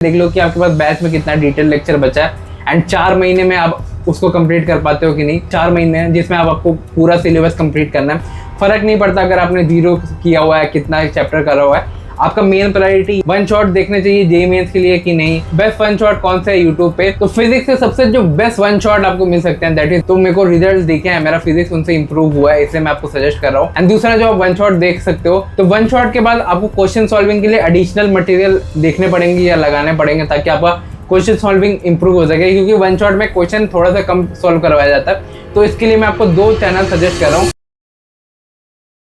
देख लो कि आपके पास बैच में कितना डिटेल लेक्चर बचा है एंड 4 महीने में आप उसको कंप्लीट कर पाते हो कि नहीं। 4 महीने जिसमें आपको पूरा सिलेबस कंप्लीट करना है। फर्क नहीं पड़ता अगर आपने 0 किया हुआ है, कितना चैप्टर करा हुआ है। आपका मेन प्रायोरिटी वन शॉट देखने चाहिए जेईई मेंस के लिए कि नहीं। बेस्ट वन शॉट कौन सा है यूट्यूब पे, तो फिजिक्स से सबसे जो बेस्ट वन शॉट आपको मिल सकते हैं दैट इज, तो मेरे को रिजल्ट देखे हैं, मेरा फिजिक्स उनसे इंप्रूव हुआ है, इसलिए मैं आपको सजेस्ट कर रहा हूँ। एंड दूसरा जो आप वन शॉट देख सकते हो, तो वन शॉट के बाद आपको क्वेश्चन सॉल्विंग के लिए एडिशनल मटेरियल देखने पड़ेंगे या लगाने पड़ेंगे ताकि आपका क्वेश्चन सॉल्विंग इंप्रूव हो सके, क्योंकि वन शॉट में क्वेश्चन थोड़ा सा कम सॉल्व करवाया जाता है। तो इसके लिए मैं आपको 2 चैनल सजेस्ट कर रहा हूँ।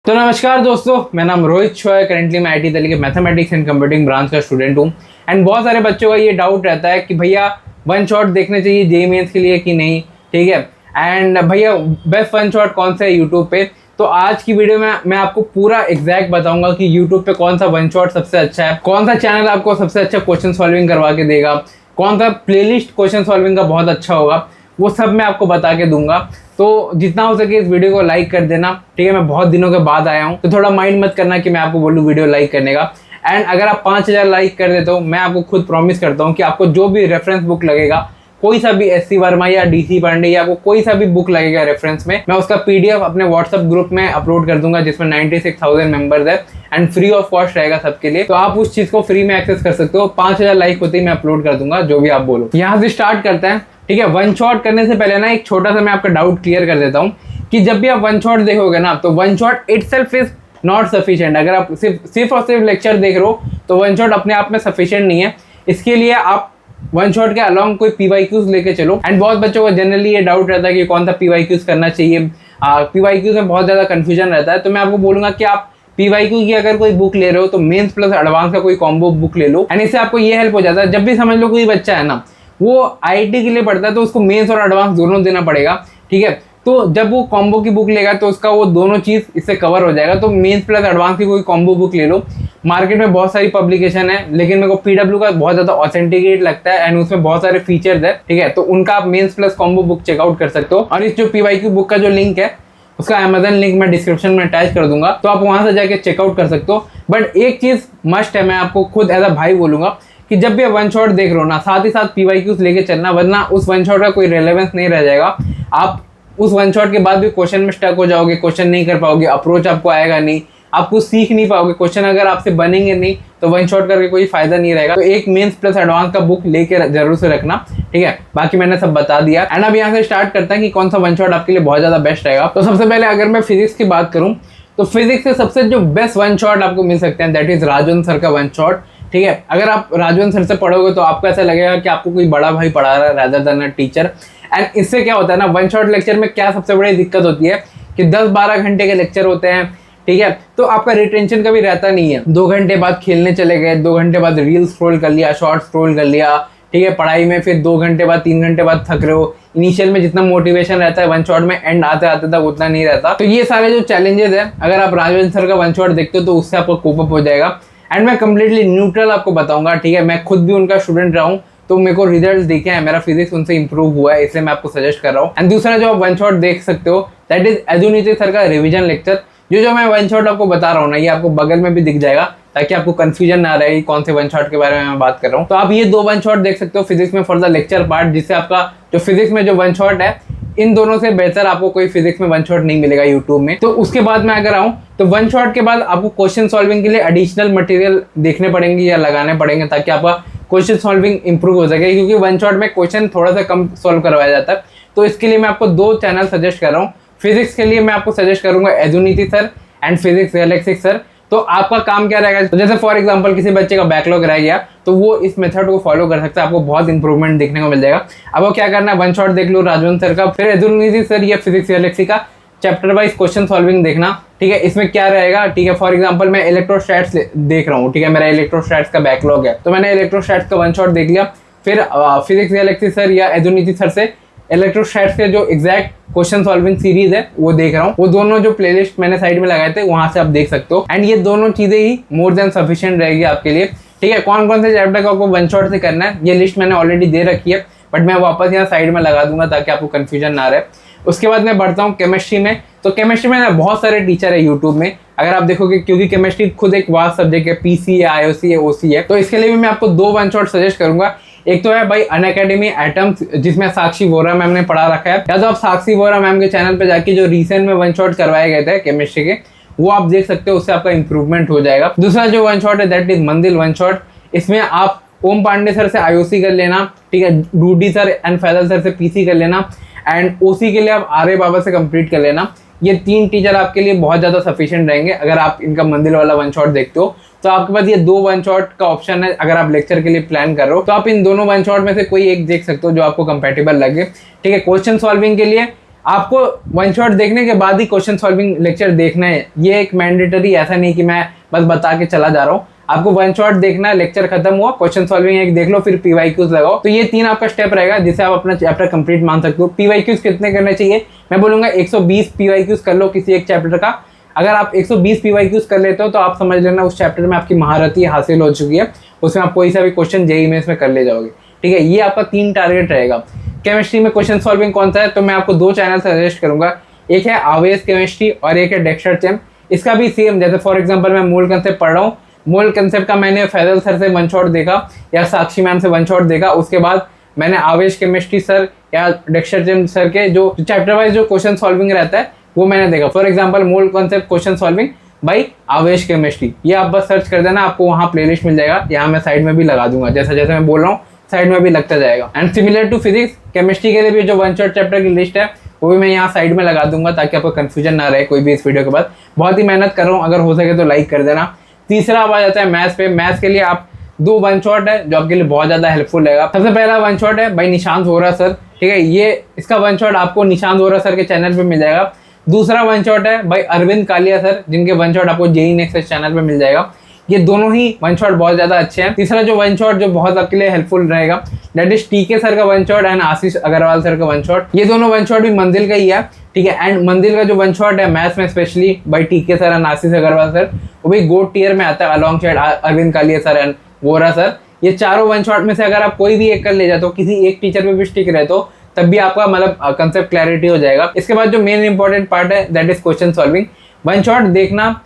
तो नमस्कार दोस्तों, मेरा नाम रोहित शॉ है। करेंटली मैं आईटी दिल्ली के मैथमेटिक्स एंड कंप्यूटिंग ब्रांच का स्टूडेंट हूँ। एंड बहुत सारे बच्चों का ये डाउट रहता है कि भैया वन शॉट देखने चाहिए जेईई मेंस के लिए कि नहीं, ठीक है। एंड भैया बेस्ट वन शॉट कौन सा है यूट्यूब पे, तो आज की वीडियो में मैं आपको पूरा एग्जैक्ट बताऊंगा कि यूट्यूब पे कौन सा वन शॉट सबसे अच्छा है, कौन सा चैनल आपको सबसे अच्छा क्वेश्चन सॉल्विंग करवा के देगा, कौन सा प्लेलिस्ट क्वेश्चन सॉल्विंग का बहुत अच्छा होगा, वो सब मैं आपको बता के दूंगा। तो जितना हो सके इस वीडियो को लाइक कर देना, ठीक है। मैं बहुत दिनों के बाद आया हूँ, तो थोड़ा माइंड मत करना कि मैं आपको बोलूँ वीडियो लाइक करने का। एंड अगर आप 5000 लाइक कर देते हो, मैं आपको खुद प्रॉमिस करता हूँ कि आपको जो भी रेफरेंस बुक लगेगा, कोई सा भी एससी वर्मा या डीसी पांडे या आपको कोई सा भी बुक लगेगा रेफरेंस में, मैं उसका पीडीएफ अपने व्हाट्सएप ग्रुप में अपलोड कर दूंगा जिसमें 96,000 मेंबर्स है एंड फ्री ऑफ कॉस्ट रहेगा सबके लिए। तो आप उस चीज को फ्री में एक्सेस कर सकते हो। 5000 लाइक होते ही मैं अपलोड कर दूंगा जो भी आप बोलो। यहाँ से स्टार्ट करते हैं, ठीक है। वन शॉट करने से पहले ना एक छोटा सा मैं आपका डाउट क्लियर कर देता हूँ कि जब भी आप वन शॉट देखोगे ना, तो one shot itself is not sufficient. अगर आप सिर्फ और सिर्फ लेक्चर देख रहे हो तो वन शॉट अपने आप में सफिशिएंट नहीं है। इसके लिए आप वन शॉट के अलॉन्ग कोई पीवाईक्यूज लेके चलो। एंड बहुत बच्चों को जनरली ये डाउट रहता है कि कौन सा पीवाईक्यूज करना चाहिए। पीवाईक्यूज में बहुत ज्यादा कंफ्यूजन रहता है, तो मैं आपको बोलूंगा कि आप पीवाईक्यू की अगर कोई बुक ले रहे हो तो मेंस प्लस एडवांस का कोई कॉम्बो बुक ले लो। एंड इससे आपको ये हेल्प हो जाता है, जब भी समझ लो कोई बच्चा है ना वो आईआईटी के लिए पढ़ता है तो उसको मेंस और एडवांस दोनों देना पड़ेगा, ठीक है। तो जब वो कॉम्बो की बुक लेगा तो उसका वो दोनों चीज इससे कवर हो जाएगा। तो मेंस प्लस एडवांस की कोई कॉम्बो बुक ले लो। मार्केट में बहुत सारी पब्लिकेशन है, लेकिन मेरे को पीडब्ल्यू का बहुत ज्यादा ऑथेंटिकेट लगता है एंड उसमें बहुत सारे फीचर्स है, ठीक है। तो उनका आप mains plus combo book checkout कर सकते हो। और इस जो पीवाईक्यू बुक का जो लिंक है उसका अमेजन लिंक मैं डिस्क्रिप्शन में अटैच कर दूंगा, तो आप वहां से जाके चेकआउट कर सकते हो। बट एक चीज मस्ट है, मैं आपको खुद एज अ भाई बोलूंगा कि जब भी आप वन शॉट देख रहे हो ना, साथ ही साथ पीवाईक्यूज लेके चलना, वरना उस वन शॉट का कोई रेलेवेंस नहीं रह जाएगा। आप उस वन शॉट के बाद भी क्वेश्चन में स्टक हो जाओगे, क्वेश्चन नहीं कर पाओगे, अप्रोच आपको आएगा नहीं, आप कुछ सीख नहीं पाओगे, क्वेश्चन अगर आपसे बनेंगे नहीं तो वन शॉट करके कोई फायदा नहीं रहेगा। तो एक मेंस प्लस एडवांस का बुक लेके जरूर से रखना, ठीक है। बाकी मैंने सब बता दिया। एंड अब यहाँ से स्टार्ट करते हैं कि कौन सा वन शॉट आपके लिए बहुत ज्यादा बेस्ट रहेगा। तो सबसे पहले अगर मैं फिजिक्स की बात करूँ तो फिजिक्स से सबसे जो बेस्ट वन शॉट आपको मिल सकते हैं दैट इज राजवंत सर का वन शॉट, ठीक है। अगर आप राजवंत सर से पढ़ोगे तो आपको ऐसा लगेगा कि आपको कोई बड़ा भाई पढ़ा रहा है rather than a teacher. And इससे क्या होता है ना, वन शॉट लेक्चर में क्या सबसे बड़ी दिक्कत होती है कि 10-12 घंटे के लेक्चर होते हैं, ठीक है। तो आपका रिटेंशन कभी रहता नहीं है। 2 घंटे बाद खेलने चले गए, 2 घंटे बाद रील स्क्रॉल कर लिया, शॉर्ट स्क्रॉल कर लिया, ठीक है। पढ़ाई में फिर 2 घंटे बाद 3 घंटे बाद थक रहे हो। इनिशियल में जितना मोटिवेशन रहता है वन शॉट में एंड आते आते तक उतना नहीं रहता। तो ये सारे जो चैलेंजेस है, अगर आप राजवंत सर का वन शॉट देखते हो तो उससे आपको कोप अप हो जाएगा। एंड मैं कंप्लीटली न्यूट्रल आपको बताऊंगा, ठीक है। मैं खुद भी उनका स्टूडेंट रहा हूँ, तो मेरे को रिजल्ट देखे हैं, मेरा फिजिक्स उनसे इंप्रूव हुआ है, इसलिए मैं आपको सजेस्ट कर रहा हूँ। एंड दूसरा जो आप वन शॉट देख सकते हो दैट इज एजुनीति सर का रिवीजन लेक्चर। जो मैं वन शॉट आपको बता रहा हूँ ना, ये आपको बगल में भी दिख जाएगा ताकि आपको कंफ्यूजन ना रहे कौन से वन शॉट के बारे में मैं बात कर रहा हूँ। तो आप ये 2 वन शॉट देख सकते हो फिजिक्स में फॉर द लेक्चर पार्ट, जिससे आपका जो फिजिक्स में जो वन शॉट है, इन दोनों से बेहतर आपको कोई फिजिक्स में वन शॉट नहीं मिलेगा यूट्यूब में। तो उसके बाद मैं अगर आऊँ तो वन शॉट के बाद आपको क्वेश्चन सॉल्विंग के लिए एडिशनल मटेरियल देखने पड़ेंगे या लगाने पड़ेंगे ताकि आपका क्वेश्चन सॉल्विंग इंप्रूव हो सके, क्योंकि वन शॉट में क्वेश्चन थोड़ा सा कम सॉल्व करवाया जाता है। तो इसके लिए मैं आपको 2 चैनल सजेस्ट कर रहा हूँ। फिजिक्स के लिए मैं आपको सजेस्ट करूंगा Eduniti sir and physics galaxy sir. तो आपका काम क्या रहेगा, तो जैसे फॉर एग्जांपल किसी बच्चे का बैकलॉग रह गया तो वो इस मेथड को फॉलो कर सकता है, आपको बहुत इंप्रूवमेंट देखने को मिल जाएगा। अब वो क्या करना है, वन शॉट देख लो राजवंत सर का, फिर एजुनीति सर या फिजिक्स गैलेक्सी का चैप्टर वाइज क्वेश्चन सॉल्विंग देखना, ठीक है। इसमें क्या रहेगा, ठीक है। फॉर एग्जांपल मैं इलेक्ट्रोस्टैट्स देख रहा हूँ, ठीक है। मेरा इलेक्ट्रोस्टैट्स का बैकलॉग है, तो मैंने इलेक्ट्रोस्टैट्स का वन शॉट देख लिया। फिर फिजिक्स गैलेक्सी सर या एजुनीति सर से इलेक्ट्रोस्टैट्स के जो एग्जैक्ट क्वेश्चन सॉल्विंग सीरीज है वो देख रहा हूँ। वो दोनों जो प्लेलिस्ट मैंने साइड में लगाए थे वहां से आप देख सकते हो। एंड ये दोनों चीजें ही मोर देन सफिशिएंट रहेगी आपके लिए, ठीक है। कौन कौन से चैप्टर का आपको वन शॉट से करना है ये लिस्ट मैंने ऑलरेडी दे रखी है, बट मैं वापस यहाँ साइड में लगा दूंगा ताकि आपको कंफ्यूजन ना रहे। उसके बाद मैं बढ़ता हूँ केमिस्ट्री में। तो केमिस्ट्री में ना बहुत सारे टीचर है यूट्यूब में, अगर आप देखोगे, क्योंकि केमिस्ट्री खुद एक वास्ट सब्जेक्ट है, पीसी है, आईओसी है, ओसी है। तो इसके लिए भी मैं आपको 2 वन शॉट सजेस्ट करूंगा। एक तो है भाई अनअकैडमी एटम्स, जिसमें साक्षी वोरा मैम ने पढ़ा रखा है, या तो आप साक्षी वोरा मैम के चैनल पे जाके जो रिसेंट में वन शॉट करवाए गए थे केमिस्ट्री के, वो आप देख सकते हो, उससे आपका इंप्रूवमेंट हो जाएगा। दूसरा जो वन शॉट है that is Mandir one shot. इसमें आप ओम पांडे सर से आईओसी कर लेना, ठीक है, Rudy sir and Faizal sir से पीसी कर लेना, एंड ओसी के लिए आप आर्य बाबा से कंप्लीट कर लेना। ये 3 टीचर आपके लिए बहुत ज़्यादा सफिशिएंट रहेंगे। अगर आप इनका मंदिर वाला वन शॉट देखते हो तो आपके पास ये 2 वन शॉट का ऑप्शन है। अगर आप लेक्चर के लिए प्लान कर रहे हो तो आप इन दोनों वन शॉट में से कोई एक देख सकते हो जो आपको कंपेटेबल लगे, ठीक है। क्वेश्चन सॉल्विंग के लिए आपको वन शॉट देखने के बाद ही क्वेश्चन सॉल्विंग लेक्चर देखना है, ये एक मैंडेटरी, ऐसा नहीं कि मैं बस बता के चला जा रहा हूँ। आपको वन शॉट देखना है, लेक्चर खत्म हुआ, क्वेश्चन सॉल्विंग एक देख लो, फिर पीवाईक्यूज लगाओ। तो ये 3 आपका स्टेप रहेगा जिससे आप अपना चैप्टर कंप्लीट मान सकते हो। पीवाईक्यूज कितने करने चाहिए, मैं बोलूंगा 120 पीवाईक्यूज कर लो किसी एक चैप्टर का। अगर आप 120 पीवाईक्यूज कर लेते हो तो आप समझ लेना उस चैप्टर में आपकी महारती हासिल हो चुकी है, उसमें आप कोई सा भी क्वेश्चन जेईई में इसमें कर ले जाओगे, ठीक है। ये आपका 3 टारगेट रहेगा। केमिस्ट्री में क्वेश्चन सॉल्विंग कौन सा है, तो मैं आपको 2 चैनल सजेस्ट करूंगा, एक है आवेश केमिस्ट्री और एक है डेक्स्टर चैम। इसका भी सेम, जैसे फॉर एग्जांपल मैं मूल कंसेप्ट पढ़ रहा हूँ, मूल कंसेप्ट का मैंने फैजल सर से वन शॉट देखा या साक्षी मैम से वन शॉट देखा, उसके बाद मैंने आवेश केमिस्ट्री सर या डेक्स्टर चैम सर के जो चैप्टर वाइज जो क्वेश्चन सॉल्विंग रहता है वो मैंने देखा। फॉर एग्जांपल मूल कंसेप्ट क्वेश्चन सॉल्विंग बाई आवेश केमिस्ट्री, ये आप बस सर्च कर देना, आपको वहाँ प्लेलिस्ट मिल जाएगा। यहाँ मैं साइड में भी लगा दूंगा, जैसा जैसे मैं बोल रहा हूँ साइड में भी लगता जाएगा। And similar to physics, chemistry के लिए भी जो वन शॉट चैप्टर की लिस्ट है वो भी मैं यहाँ साइड में लगा दूंगा ताकि आपको कंफ्यूजन ना रहे कोई भी इस वीडियो के बाद। बहुत ही मेहनत कर रहा हूँ, अगर हो सके तो लाइक कर देना। तीसरा आ जाता है मैथ्स पे। मैथ्स के लिए आप 2 वन शॉट है जो आपके लिए बहुत ज़्यादा हेल्पफुल रहेगा। सबसे पहला वन शॉट है भाई निशांत वोरा सर, ठीक है, ये इसका वन शॉट आपको निशांत वोरा सर के चैनल पे मिल जाएगा। दूसरा वन शॉट है भाई अरविंद कालिया सर, जिनके वन शॉट आपको जेईई नेक्स्ट चैनल पे मिल जाएगा। ये दोनों ही वन शॉट बहुत ज़्यादा अच्छे हैं। तीसरा जो वन शॉट जो बहुत आपके लिए हेल्पफुल रहेगा दैट इज टीके सर का one shot and Ashish Agarwal sir का वन शॉट। ये दोनों वन शॉट भी मंदिर का ही है, ठीक है। एंड मंदिर का जो वन शॉट है मैथ्स में specially by TK sir and Ashish Agarwal sir, वो भी गोड टियर में आता है alongside Arvind Kalia sir and Vora sir. ये चारों वन शॉट में से अगर आप कोई भी एक कर ले जाते हो, किसी एक टीचर पे भी स्टिक रहते हो, तब भी आपका मतलब कंसेप्ट क्लैरिटी हो जाएगा। इसके बाद जो मेन इंपॉर्टेंट पार्ट है that is question solving. One shot देखना,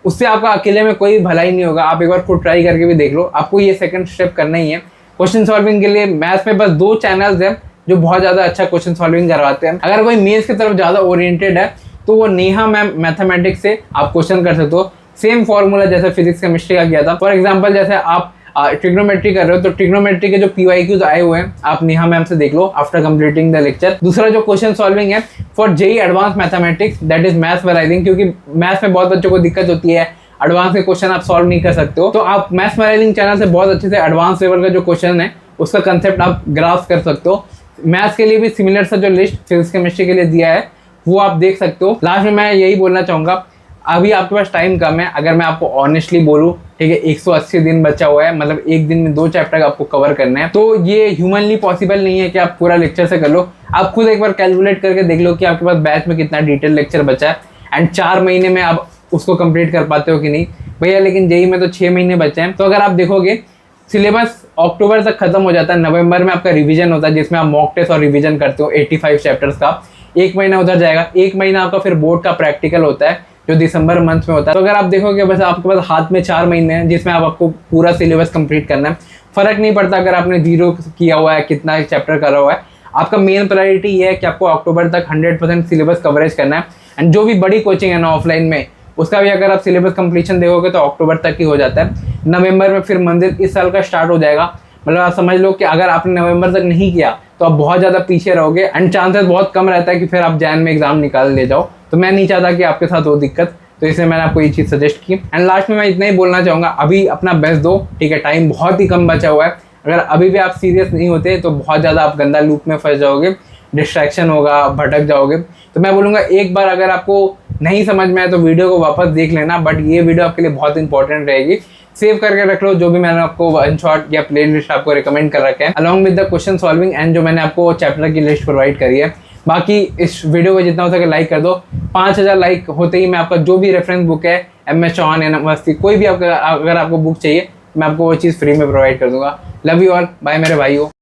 उससे आपका अकेले में कोई भलाई नहीं होगा, आप एक बार खुद ट्राई करके भी देख लो, आपको ये सेकंड स्टेप करना ही है। क्वेश्चन सॉल्विंग के लिए मैथ्स में बस 2 चैनल्स हैं जो बहुत ज़्यादा अच्छा क्वेश्चन सॉल्विंग करवाते हैं। अगर कोई मेंस की तरफ ज़्यादा ओरिएंटेड है तो वो नेहा मैम मैथमेटिक्स से आप क्वेश्चन कर सकते हो। सेम फॉर्मूला जैसे फिजिक्स केमिस्ट्री का किया था। फॉर एग्जाम्पल जैसे आप ट्रिग्नोमेट्री कर रहे हो तो ट्रिग्नोमेट्री के जो पीवाईक्यूज आए हुए हैं आप नेहा मैम से देख लो आफ्टर कंप्लीटिंग द लेक्चर। दूसरा जो क्वेश्चन सॉल्विंग है for JEE advance mathematics that is maths वैराइजिंग, क्योंकि मैथ्स में बहुत बच्चों को दिक्कत होती है, एडवांस के क्वेश्चन आप सॉल्व नहीं कर सकते हो, तो आप मैथ्स वैराइजिंग चैनल से बहुत अच्छे से एडवांस लेवल का जो क्वेश्चन है उसका कंसेप्ट आप ग्रास्प कर सकते हो। मैथ्स के लिए भी सिमिलर सा जो लिस्ट फिजिक्स केमिस्ट्री के लिए दिया है वो आप देख सकते हो। लास्ट में मैं यही बोलना चाहूँगा, अभी आपके पास टाइम कम है। अगर मैं आपको ऑनेस्टली बोलूँ, ठीक है, 180 दिन बचा हुआ है, मतलब एक दिन में 2 चैप्टर आपको कवर करने हैं, तो ये ह्यूमनली पॉसिबल नहीं है कि आप पूरा लेक्चर से कर लो। आप खुद एक बार कैलकुलेट करके देख लो कि आपके पास बैच में कितना डिटेल लेक्चर बचा है एंड 4 महीने में आप उसको कंप्लीट कर पाते हो कि नहीं भैया। लेकिन जेईई में तो 6 महीने बचे हैं। तो अगर आप देखोगे सिलेबस अक्टूबर तक खत्म हो जाता है, नवंबर में आपका रिवीजन होता है जिसमें आप मॉक टेस्ट और रिवीजन करते हो 85 चैप्टर्स का। 1 महीना उधर जाएगा, 1 महीना आपका फिर बोर्ड का प्रैक्टिकल होता है जो दिसंबर मंथ में होता है। तो अगर आप देखोगे बस आपके पास हाथ में 4 महीने हैं जिसमें आपको पूरा सिलेबस कंप्लीट करना है। फर्क नहीं पड़ता अगर आपने 0 किया हुआ है, कितना चैप्टर करा हुआ है, आपका मेन प्रायोरिटी ये है कि आपको अक्टूबर तक 100% सिलेबस कवरेज करना है। एंड जो भी बड़ी कोचिंग है ना ऑफलाइन में, उसका भी अगर आप सिलेबस कंप्लीशन देखोगे तो अक्टूबर तक ही हो जाता है। नवंबर में फिर मंदिर इस साल का स्टार्ट हो जाएगा। मतलब आप समझ लो कि अगर आपने नवंबर तक नहीं किया तो आप बहुत ज़्यादा पीछे रहोगे एंड चांसेस बहुत कम रहता है कि फिर आप जैन में एग्जाम निकाल ले जाओ। तो मैं नहीं चाहता कि आपके साथ हो दिक्कत, तो इसलिए मैंने आपको ये चीज़ सजेस्ट की। एंड लास्ट में मैं इतना ही बोलना चाहूँगा, अभी अपना बेस्ट दो, ठीक है, टाइम बहुत ही कम बचा हुआ है। अगर अभी भी आप सीरियस नहीं होते तो बहुत ज़्यादा आप गंदा लूप में फंस जाओगे, डिस्ट्रैक्शन होगा, भटक जाओगे। तो मैं बोलूँगा एक बार अगर आपको नहीं समझ में आए तो वीडियो को वापस देख लेना, बट ये वीडियो आपके लिए बहुत इंपॉर्टेंट रहेगी। सेव करके रख लो जो भी मैंने आपको वन शॉट या प्लेलिस्ट आपको रिकमेंड कर रखे हैं, along with the question solving and जो मैंने आपको चैप्टर की लिस्ट प्रोवाइड करी है। बाकी इस वीडियो को जितना हो सके लाइक कर दो। 5000 लाइक होते ही मैं आपका जो भी रेफरेंस बुक है, MS चौहान या नमस्ते, कोई भी आपका अगर आपको बुक चाहिए मैं आपको वो चीज़ फ्री में प्रोवाइड कर दूंगा। लव यू ऑल, बाय मेरे भाइयों।